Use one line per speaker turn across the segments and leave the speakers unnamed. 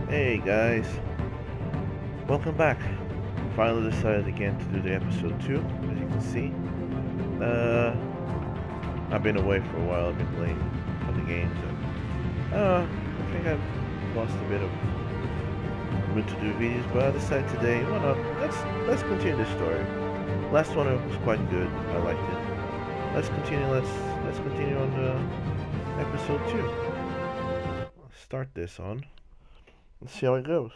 Hey guys, welcome back. Finally decided again to do the episode 2, as you can see. I've been away for a while, I've been playing other games, and I think I've lost a bit of mood to do videos, but I decided today, why not, let's continue this story. Last one was quite good, I liked it. Let's continue on the episode 2. Let's start this on. Let's see how it goes.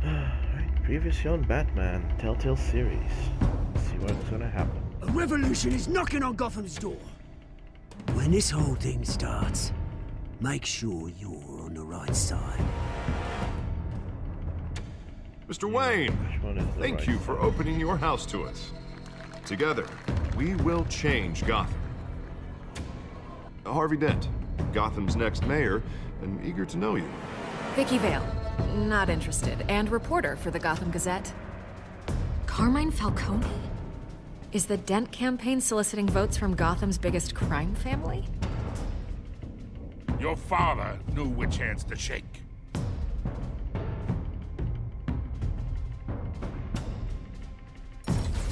Right, previously on Batman, Telltale Series. Let's see what's gonna happen.
A revolution is knocking on Gotham's door. When this whole thing starts, make sure you're on the right side.
Mr. Wayne, thank you for opening your house to us. Together, we will change Gotham. Harvey Dent, Gotham's next mayor, and eager to know you.
Vicky Vale, not interested, and reporter for the Gotham Gazette. Carmine Falcone? Is the Dent campaign soliciting votes from Gotham's biggest crime family?
Your father knew which hands to shake.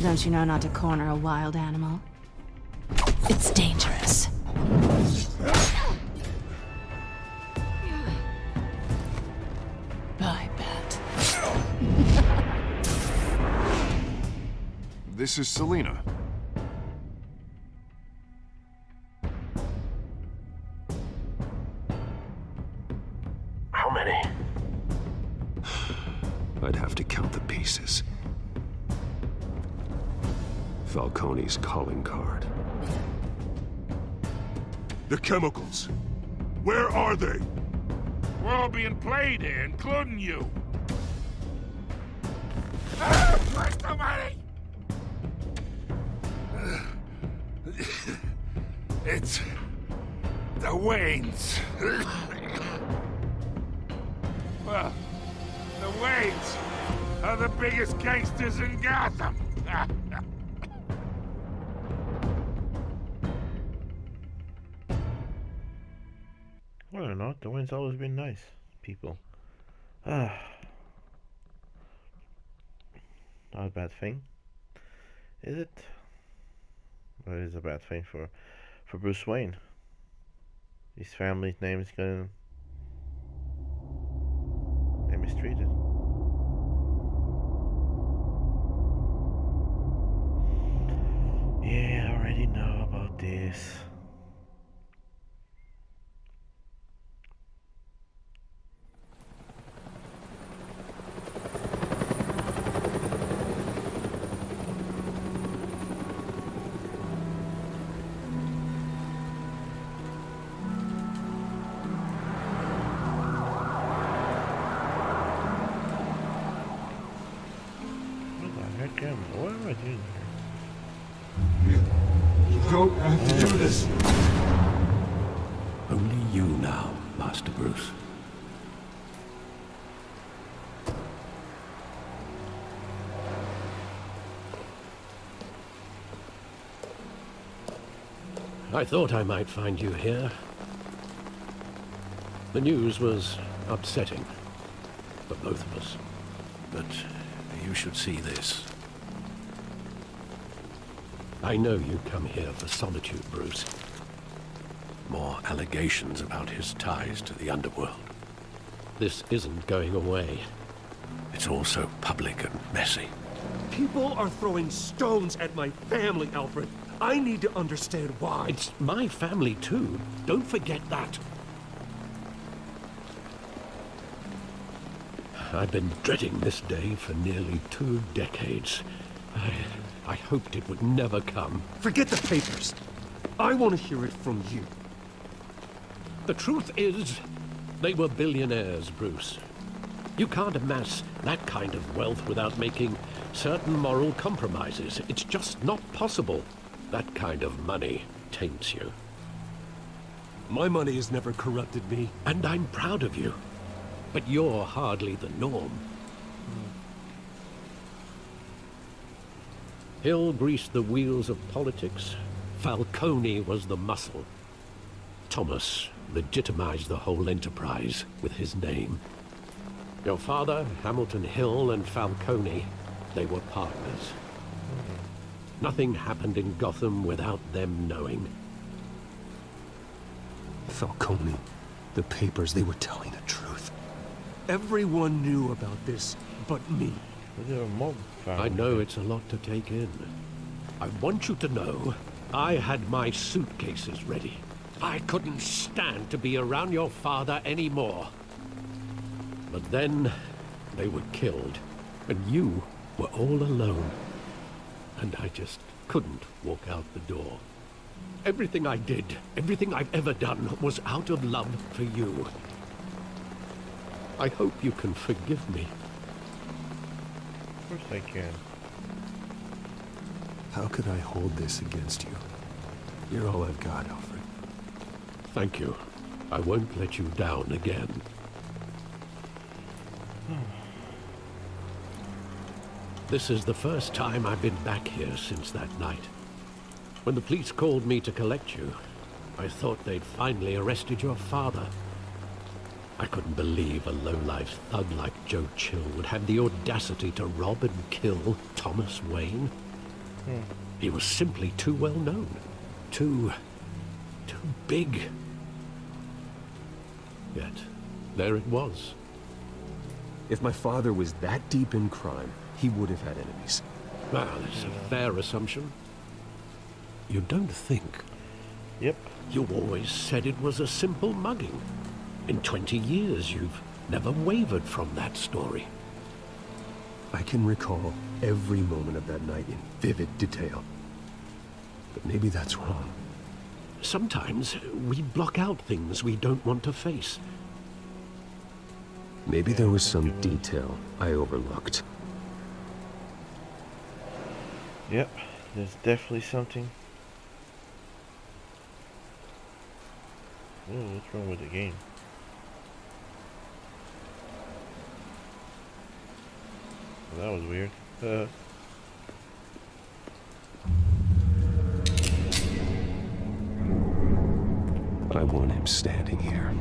Don't you know not to corner a wild animal? It's dangerous. I bet.
This is Selina.
How many? I'd have to count the pieces. Falcone's calling card.
The chemicals. Where are they? We're all being played here, including you. Where's the money? It's the Waynes. Well, the Waynes are the biggest gangsters in Gotham.
Whether or not, the Wayne's always been nice people. Not a bad thing, is it? Well, it is a bad thing for Bruce Wayne. His family's name is gonna be mistreated. Yeah, I already know about this. What am I doing here?
You don't have to do this.
Only you now, Master Bruce.
I thought I might find you here. The news was upsetting for both of us. But you should see this. I know you come here for solitude, Bruce. More allegations about his ties to the underworld. This isn't going away. It's all so public and messy.
People are throwing stones at my family, Alfred. I need to understand why.
It's my family, too. Don't forget that. I've been dreading this day for nearly 2 decades. I hoped it would never come.
Forget the papers. I want to hear it from you.
The truth is, they were billionaires, Bruce. You can't amass that kind of wealth without making certain moral compromises. It's just not possible. That kind of money taints you.
My money has never corrupted me.
And I'm proud of you. But you're hardly the norm. Hill greased the wheels of politics. Falcone was the muscle. Thomas legitimized the whole enterprise with his name. Your father, Hamilton Hill, and Falcone, they were partners. Nothing happened in Gotham without them knowing.
Falcone, the papers, they were telling the truth. Everyone knew about this but me.
I know it's a lot to take in. I want you to know, I had my suitcases ready. I couldn't stand to be around your father anymore. But then, they were killed, and you were all alone. And I just couldn't walk out the door. Everything I did, everything I've ever done, was out of love for you. I hope you can forgive me.
Of course I can.
How could I hold this against you? You're all I've got, Alfred.
Thank you. I won't let you down again. This is the first time I've been back here since that night. When the police called me to collect you, I thought they'd finally arrested your father. I couldn't believe a low-life thug like Joe Chill would have the audacity to rob and kill Thomas Wayne. He was simply too well known. Too big. Yet, there it was.
If my father was that deep in crime, he would have had enemies.
Well, it's a fair assumption. You don't think?
Yep.
You always said it was a simple mugging. In 20 years, you've never wavered from that story.
I can recall every moment of that night in vivid detail. But maybe that's wrong.
Sometimes we block out things we don't want to face.
Maybe there was some detail I overlooked.
Yep, there's definitely something. Ooh, what's wrong with the game? Well, that was weird.
I want him standing here,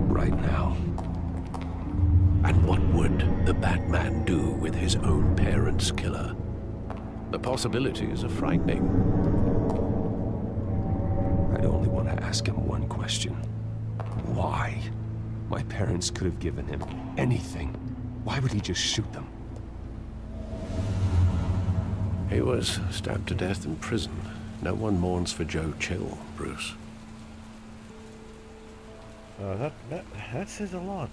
right now.
And what would the Batman do with his own parents' killer? The possibilities are frightening.
I'd only want to ask him one question. Why? My parents could have given him anything. Why would he just shoot them?
He was stabbed to death in prison. No one mourns for Joe Chill, Bruce.
That says a lot.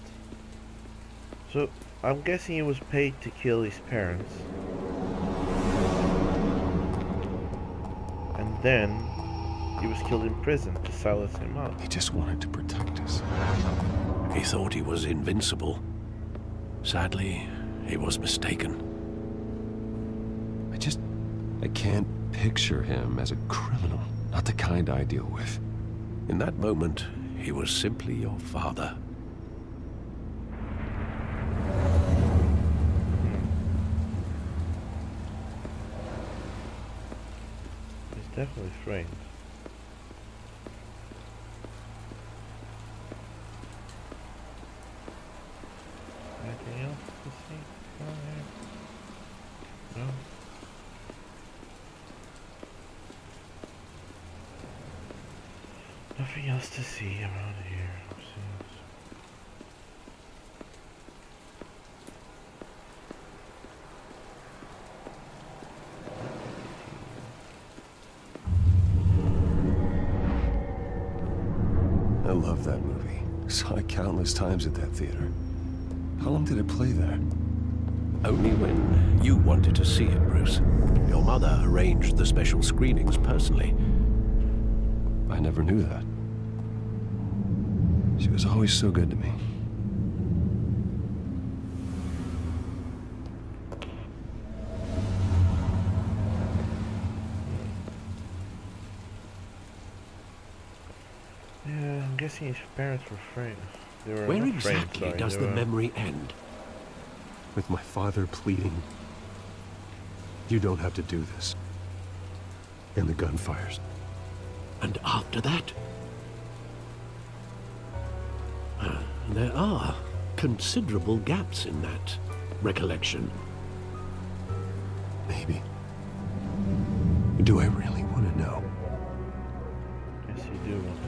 So, I'm guessing he was paid to kill his parents. And then, he was killed in prison to silence him out.
He just wanted to protect us.
He thought he was invincible. Sadly, he was mistaken.
I can't picture him as a criminal. Not the kind I deal with.
In that moment, he was simply your father.
He's definitely framed. Anything else to see down there? No? Nothing else to see around here.
I love that movie. Saw it countless times at that theater. How long did it play there?
Only when you wanted to see it, Bruce. Your mother arranged the special screenings personally.
I never knew that. She was always so good to me.
Yeah, I'm guessing his parents were framed. They were
Where
not
exactly
framed, sorry,
does
they
the
were-
memory end?
With my father pleading, You don't have to do this. And the gun fires.
And after that? There are considerable gaps in that recollection.
Maybe. Do I really want to know?
Yes, you do want to know.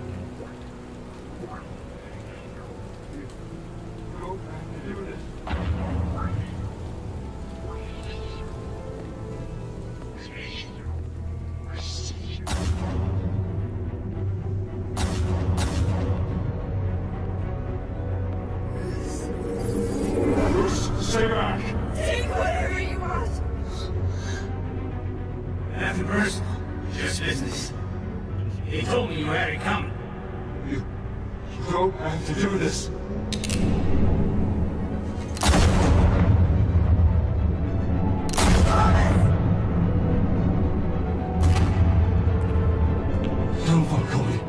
Stay back!
Take whatever you want.
Nothing personal, just business. He told me you had it coming.
You don't have to do this. No, Falcone.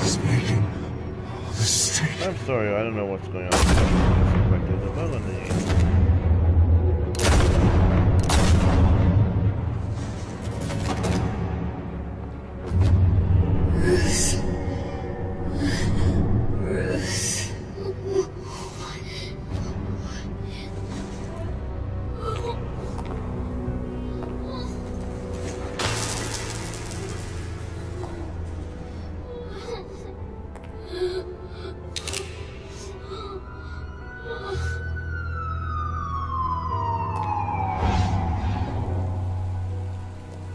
He's making a mistake.
I'm sorry, I don't know what's going on. Seems like there's a bug on the game.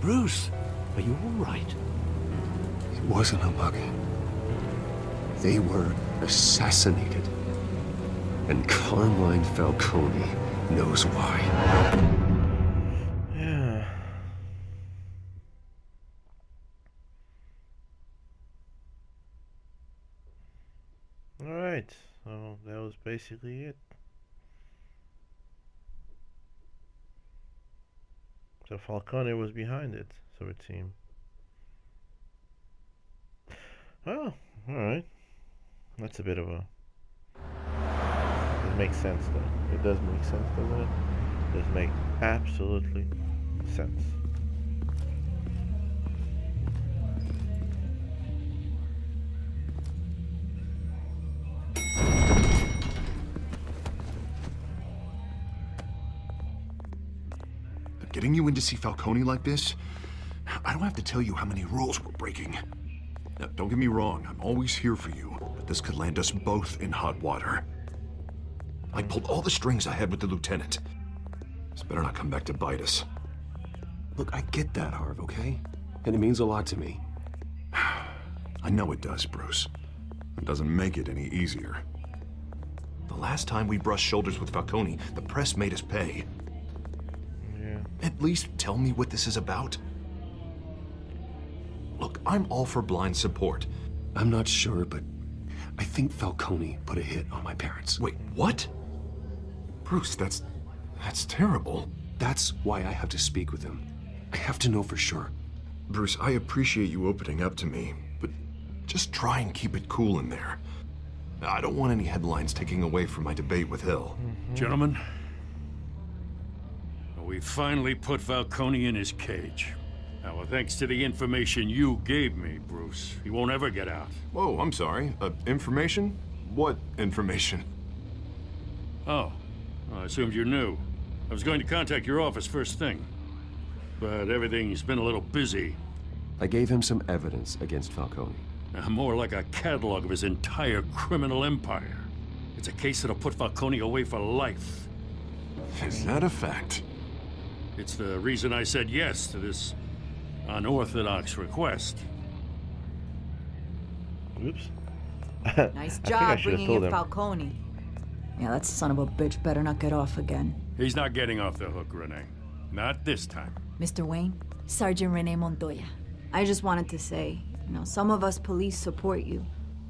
Bruce, are you all right?
It wasn't a bug. They were assassinated. And Carmine Falcone knows why.
Yeah. Alright, so that was basically it. So Falcone was behind it, so it seemed. Well, alright. That's a bit of a... It makes sense though. It does make sense, doesn't it? It does make absolutely sense.
Getting you in to see Falcone like this? I don't have to tell you how many rules we're breaking. Now, don't get me wrong, I'm always here for you, but this could land us both in hot water. I pulled all the strings I had with the lieutenant. This better not come back to bite us.
Look, I get that, Harv, okay? And it means a lot to me.
I know it does, Bruce. It doesn't make it any easier. The last time we brushed shoulders with Falcone, the press made us pay. At least tell me what this is about. Look, I'm all for blind support.
I'm not sure, but I think Falcone put a hit on my parents.
Wait, what? Bruce, that's terrible.
That's why I have to speak with him. I have to know for sure.
Bruce, I appreciate you opening up to me, but just try and keep it cool in there. I don't want any headlines taking away from my debate with Hill.
Gentlemen, we finally put Falcone in his cage. Now, thanks to the information you gave me, Bruce, he won't ever get out.
Whoa, I'm sorry. Information? What information?
Oh, I assumed you knew. I was going to contact your office first thing, but everything's been a little busy.
I gave him some evidence against Falcone.
More like a catalog of his entire criminal empire. It's a case that'll put Falcone away for life.
Is that a fact?
It's the reason I said yes to this unorthodox request.
Oops.
Nice
I
job
should've
bringing
told
in
him.
Falcone. Yeah, that son of a bitch better not get off again.
He's not getting off the hook, Renee. Not this time.
Mr. Wayne, Sergeant Renee Montoya. I just wanted to say, some of us police support you,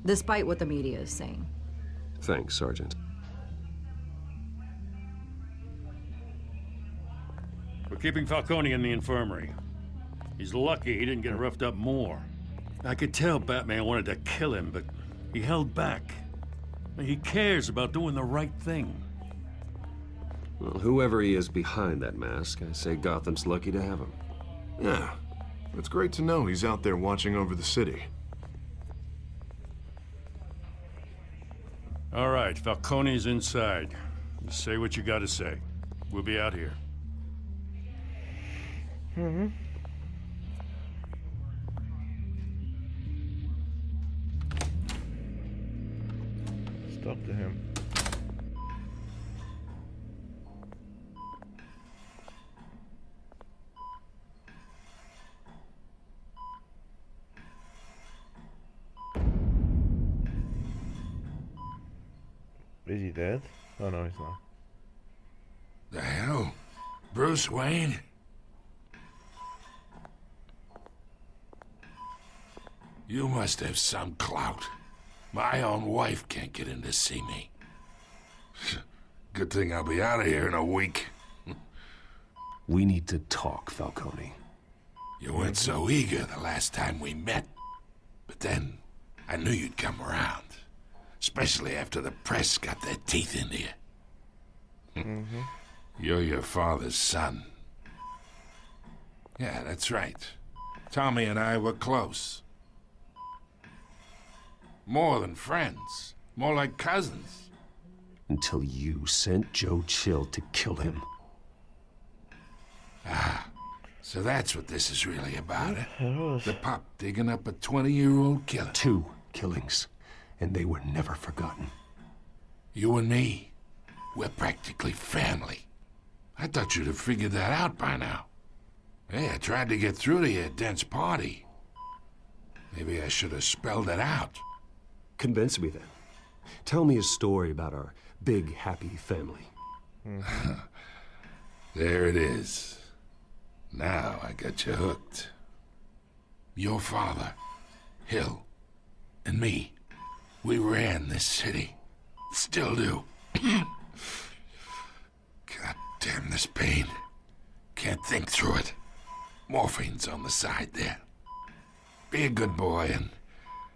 despite what the media is saying.
Thanks, Sergeant.
We're keeping Falcone in the infirmary. He's lucky he didn't get roughed up more. I could tell Batman wanted to kill him, but he held back. He cares about doing the right thing.
Well, whoever he is behind that mask, I say Gotham's lucky to have him.
Yeah, it's great to know he's out there watching over the city.
All right, Falcone's inside. You say what you gotta say. We'll be out here.
Mm-hmm. Let's talk to him. Is he dead? Oh no, he's not.
The hell? Bruce Wayne? You must have some clout. My own wife can't get in to see me. Good thing I'll be out of here in a week.
We need to talk, Falcone.
You weren't so eager the last time we met. But then, I knew you'd come around. Especially after the press got their teeth into you. You're your father's son. Yeah, that's right. Tommy and I were close. More than friends. More like cousins.
Until you sent Joe Chill to kill him.
Ah, so that's what this is really about, eh?
Oh,
The pop digging up a 20-year-old killer.
2 killings, and they were never forgotten.
You and me, we're practically family. I thought you'd have figured that out by now. Hey, I tried to get through to you at Dent's party. Maybe I should have spelled it out.
Convince me then. Tell me a story about our big, happy family.
There it is. Now I got you hooked. Your father, Hill, and me, we ran this city. Still do. God damn this pain. Can't think through it. Morphine's on the side there. Be a good boy and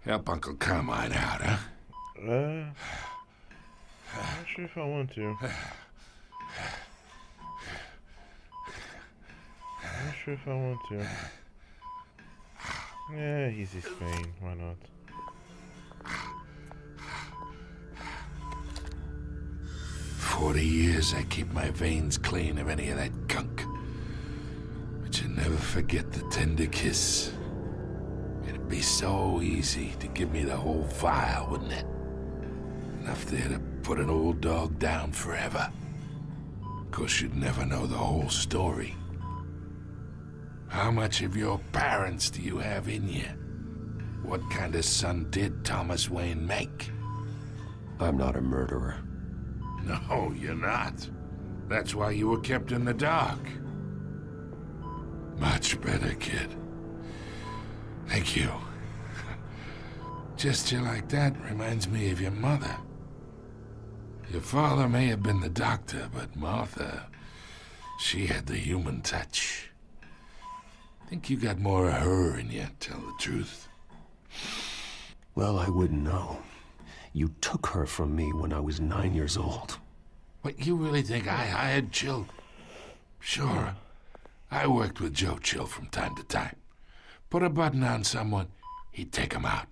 help Uncle Carmine out, huh?
I'm not sure if I want to. I'm not sure if I want to. Yeah, he's his pain. Why not?
For 40 years I keep my veins clean of any of that gunk. But you never forget the tender kiss. It'd be so easy to give me the whole file, wouldn't it? Enough there to put an old dog down forever. Of course, you'd never know the whole story. How much of your parents do you have in you? What kind of son did Thomas Wayne make?
I'm not a murderer.
No, you're not. That's why you were kept in the dark. Much better, kid. Thank you. Gesture like that reminds me of your mother. Your father may have been the doctor, but Martha, she had the human touch. Think you got more of her in you, tell the truth.
Well, I wouldn't know. You took her from me when I was 9 years old.
What, you really think I hired Chill? Sure. I worked with Joe Chill from time to time. Put a button on someone, he'd take him out.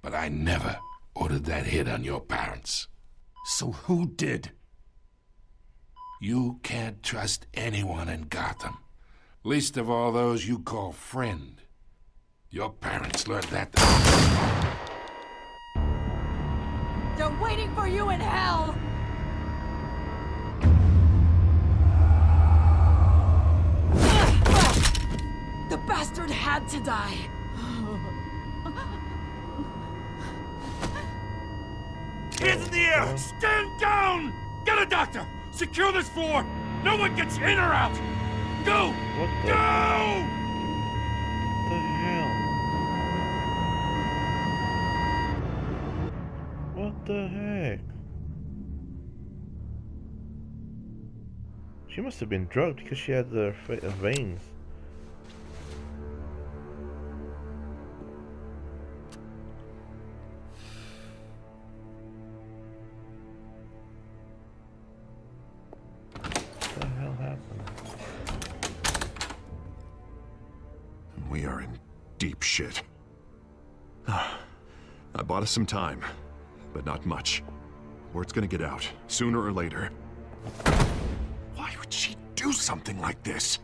But I never ordered that hit on your parents.
So who did?
You can't trust anyone in Gotham. Least of all those you call friend. Your parents learned that.
They're waiting for you in hell! The bastard had to die.
Hands in the air! Stand down! Get a doctor! Secure this floor! No one gets in or out! Go!
What the?
Go!
What the hell? What the heck? She must have been drugged because she had the veins.
We are in deep shit. I bought us some time, but not much. Word's gonna get out, sooner or later. Why would she do something like this?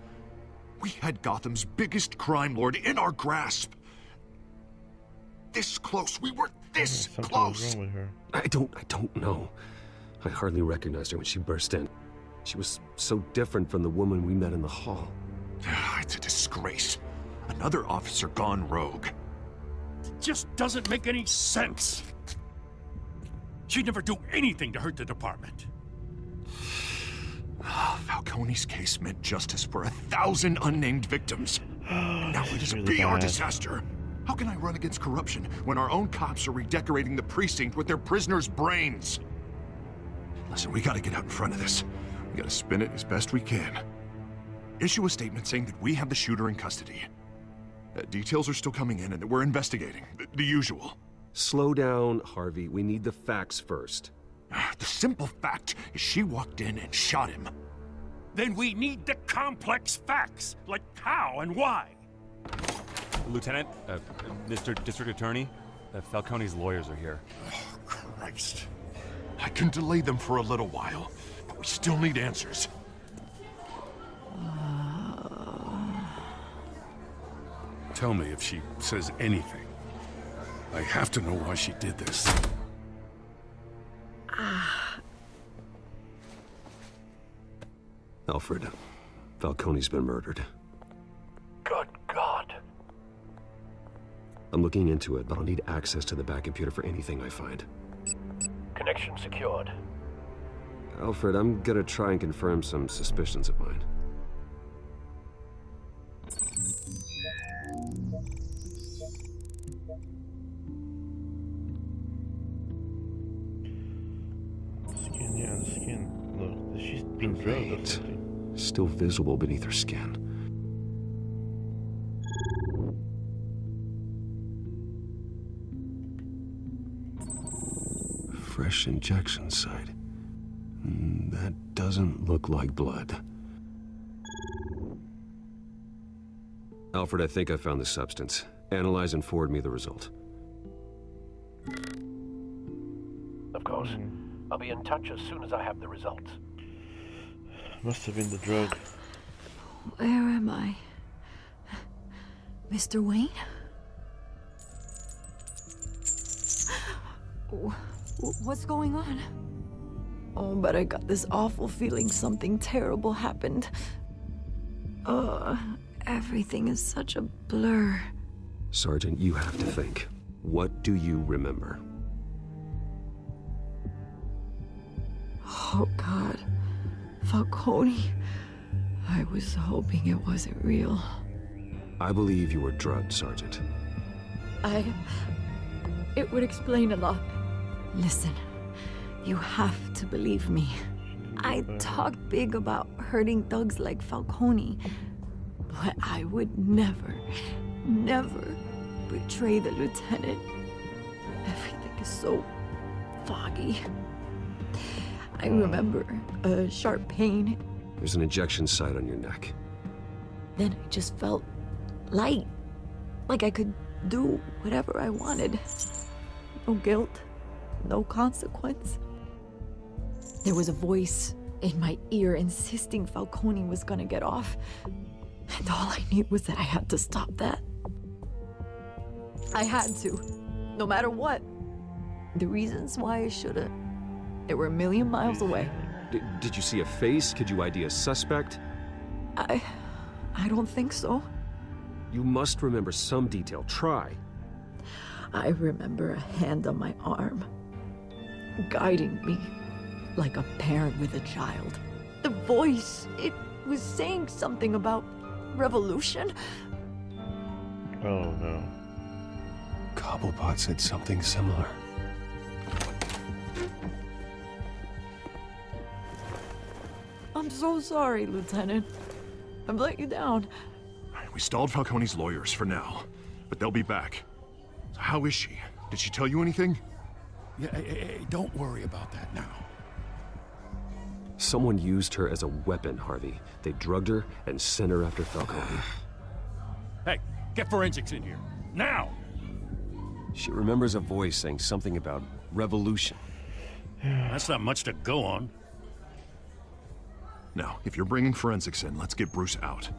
We had Gotham's biggest crime lord in our grasp. This close. We were this close.
Wrong with her.
I don't know. I hardly recognized her when she burst in. She was so different from the woman we met in the hall.
It's a disgrace. Another officer gone rogue.
It just doesn't make any sense. She'd never do anything to hurt the department.
Falcone's case meant justice for 1,000 unnamed victims. And now it is
really
PR
bad.
disaster. How can I run against corruption when our own cops are redecorating the precinct with their prisoners' brains? Listen, we gotta get out in front of this. We gotta spin it as best we can. Issue a statement saying that we have the shooter in custody. Details are still coming in and that we're investigating. The usual.
Slow down, Harvey. We need the facts first.
The simple fact is she walked in and shot him.
Then we need the complex facts, like how and why.
Lieutenant, Mr. District Attorney, Falcone's lawyers are here.
Oh, Christ. I can delay them for a little while, but we still need answers.
Tell me if she says anything. I have to know why she did this.
Alfred, Falcone's been murdered.
Good God.
I'm looking into it, but I'll need access to the back computer for anything I find.
Connection secured.
Alfred, I'm gonna try and confirm some suspicions of mine.
Skin, yeah, the skin. Look, she's been drugged or something.
Still visible beneath her skin. Fresh injection site. That doesn't look like blood. Alfred, I think I found the substance. Analyze and forward me the result.
Of course. I'll be in touch as soon as I have the results.
Must have been the drug.
Where am I? Mr. Wayne? What's going on? Oh, but I got this awful feeling something terrible happened. Everything is such a blur.
Sergeant, you have to think. What do you remember?
Oh, God. Falcone. I was hoping it wasn't real.
I believe you were drugged, Sergeant.
It would explain a lot. Listen, you have to believe me. I talked big about hurting thugs like Falcone, but I would never betray the lieutenant. Everything is so foggy. I remember a sharp pain.
There's an injection site on your neck.
Then I just felt light, like I could do whatever I wanted. No guilt, no consequence. There was a voice in my ear insisting Falcone was gonna get off. And all I knew was that I had to stop that. I had to, no matter what. The reasons why I shouldn't, they were a million miles away.
Did you see a face? Could you ID a suspect?
I don't think so.
You must remember some detail. Try.
I remember a hand on my arm, guiding me like a parent with a child. The voice, it was saying something about revolution.
Oh no.
Cobblepot said something similar.
I'm so sorry, Lieutenant. I've let you down.
We stalled Falcone's lawyers for now, but they'll be back. How is she? Did she tell you anything?
Yeah, hey, don't worry about that now.
Someone used her as a weapon, Harvey. They drugged her and sent her after Falcone.
Hey, Get forensics in here. Now!
She remembers a voice saying something about revolution.
That's not much to go on.
Now, if you're bringing forensics in, let's get Bruce out.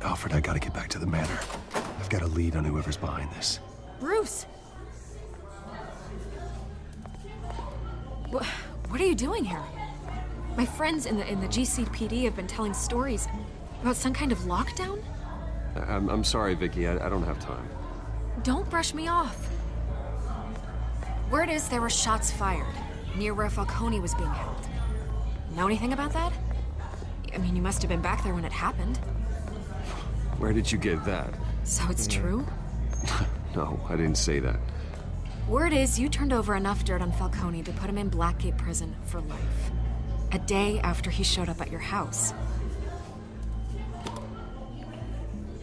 Alfred, I gotta get back to the manor. I've got a lead on whoever's behind this.
Bruce! What are you doing here? My friends in the GCPD have been telling stories about some kind of lockdown?
I'm sorry, Vicky. I don't have time.
Don't brush me off. Word is there were shots fired near where Falcone was being held. Know anything about that? I mean, you must have been back there when it happened.
Where did you get that?
So it's true?
No, I didn't say that.
Word is you turned over enough dirt on Falcone to put him in Blackgate Prison for life. A day after he showed up at your house.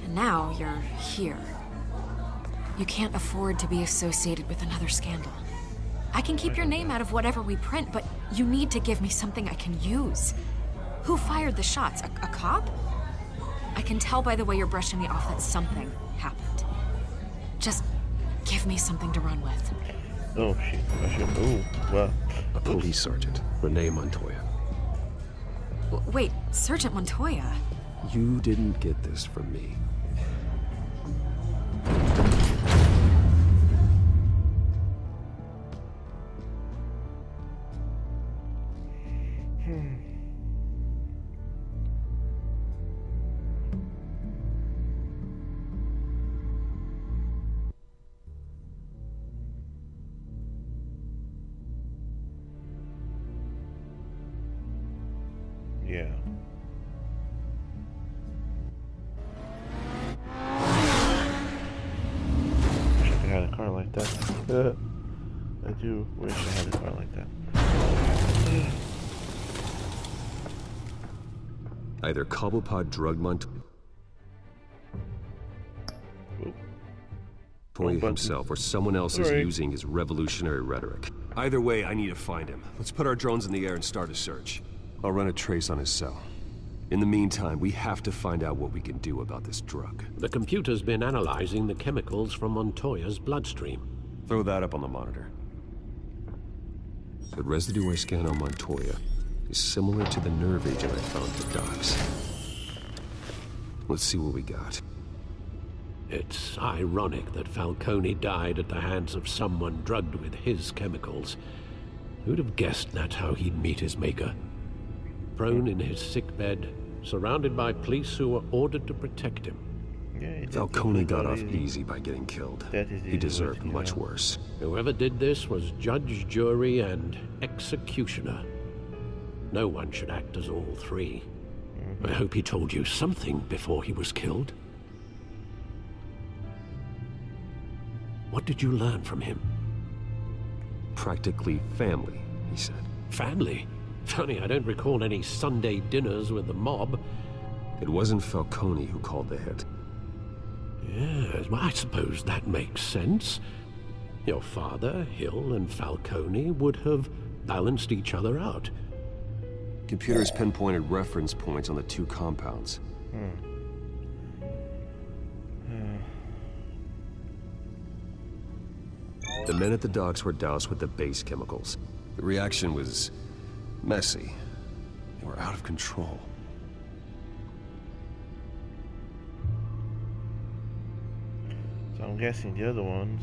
And now you're here. You can't afford to be associated with another scandal. I can keep your name out of whatever we print, but you need to give me something I can use. Who fired the shots? A cop? I can tell by the way you're brushing me off that something happened. Just give me something to run with.
Oh, shit. Oh, wow.
A police sergeant, Renee Montoya.
Wait, Sergeant Montoya?
You didn't get this from me.
Yeah. Wish I had a car like that. I do wish I had a car like that.
Either Cobblepot drugged Montoya himself, or someone else is using his revolutionary rhetoric. Either way, I need to find him. Let's put our drones in the air and start a search. I'll run a trace on his cell. In the meantime, we have to find out what we can do about this drug.
The computer's been analyzing the chemicals from Montoya's bloodstream.
Throw that up on the monitor. The residue I scan on Montoya is similar to the nerve agent I found at the docks. Let's see what we got.
It's ironic that Falcone died at the hands of someone drugged with his chemicals. Who'd have guessed that's how he'd meet his maker? Prone in his sickbed, surrounded by police who were ordered to protect him.
Yeah,
Falcone got off easy by getting killed. He deserved much worse.
Whoever did this was judge, jury, and executioner. No one should act as all three. I hope he told you something before he was killed. What did you learn from him?
Practically family, he said.
Family? Funny, I don't recall any Sunday dinners with the mob.
It wasn't Falcone who called the hit.
Yes, well, I suppose that makes sense. Your father, Hill, and Falcone would have balanced each other out.
Computers pinpointed reference points on the two compounds. The men at the docks were doused with the base chemicals. The reaction was messy. They were out of control.
So I'm guessing the other ones.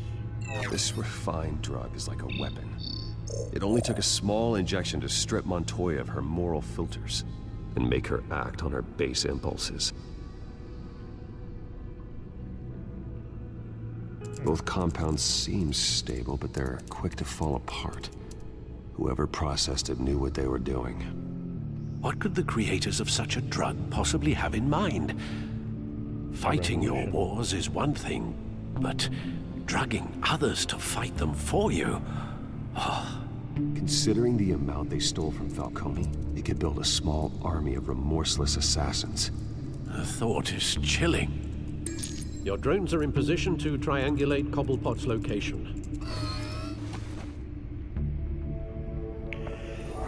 This refined drug is like a weapon. It only took a small injection to strip Montoya of her moral filters and make her act on her base impulses. Both compounds seem stable, but they're quick to fall apart. Whoever processed it knew what they were doing.
What could the creators of such a drug possibly have in mind? Fighting your wars is one thing, but drugging others to fight them for you?
Considering the amount they stole from Falcone, they could build a small army of remorseless assassins.
The thought is chilling. Your drones are in position to triangulate Cobblepot's location.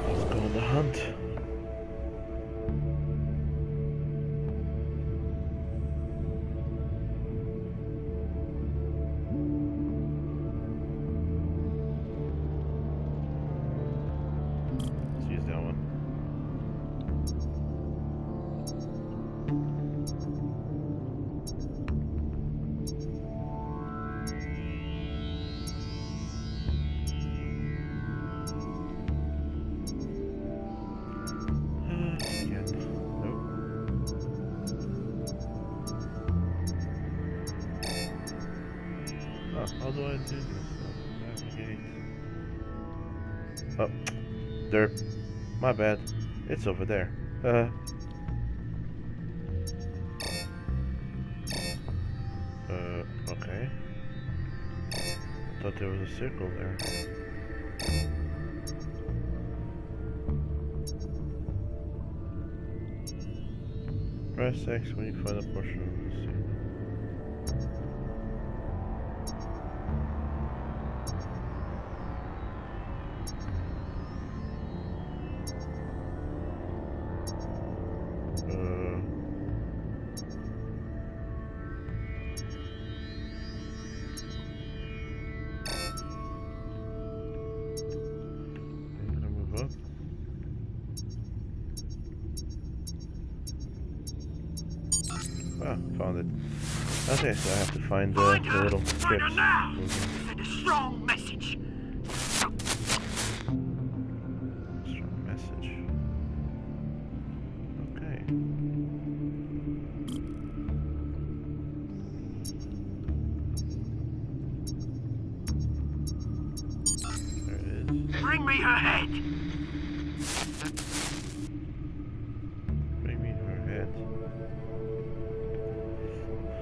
Let's go on the hunt. How do I do this? Navigate. Oh, there. My bad. It's over there. Okay. Thought there was a circle there. Press X when you find a portion of the signal. Found it. Okay, so I have to find the little script.
Send a strong message.
Strong message. Okay. There it is.
Bring me her head.
Bring me her head.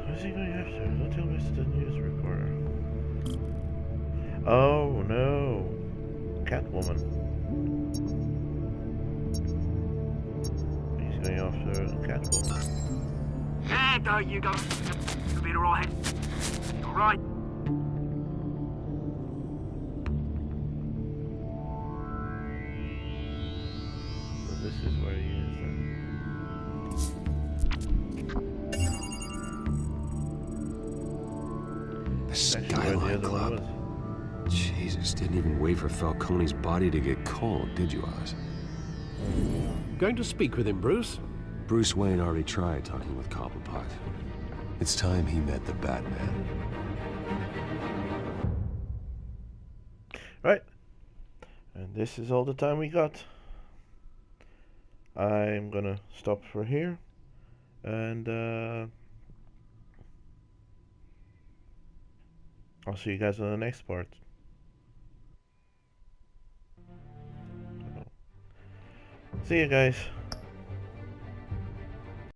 What's he going after? Don't tell me it's the news reporter. Oh no! Catwoman. He's going after Catwoman.
Yeah, there you go. You'll be alright. Alright.
So this is where he is then.
Skyline Club. Jesus, didn't even wait for Falcone's body to get cold, did you, Oz?
Going to speak with him, Bruce?
Bruce Wayne already tried talking with Cobblepot. It's time he met the Batman.
Right. And this is all the time we got. I'm gonna stop for here. And I'll see you guys on the next part. See you guys.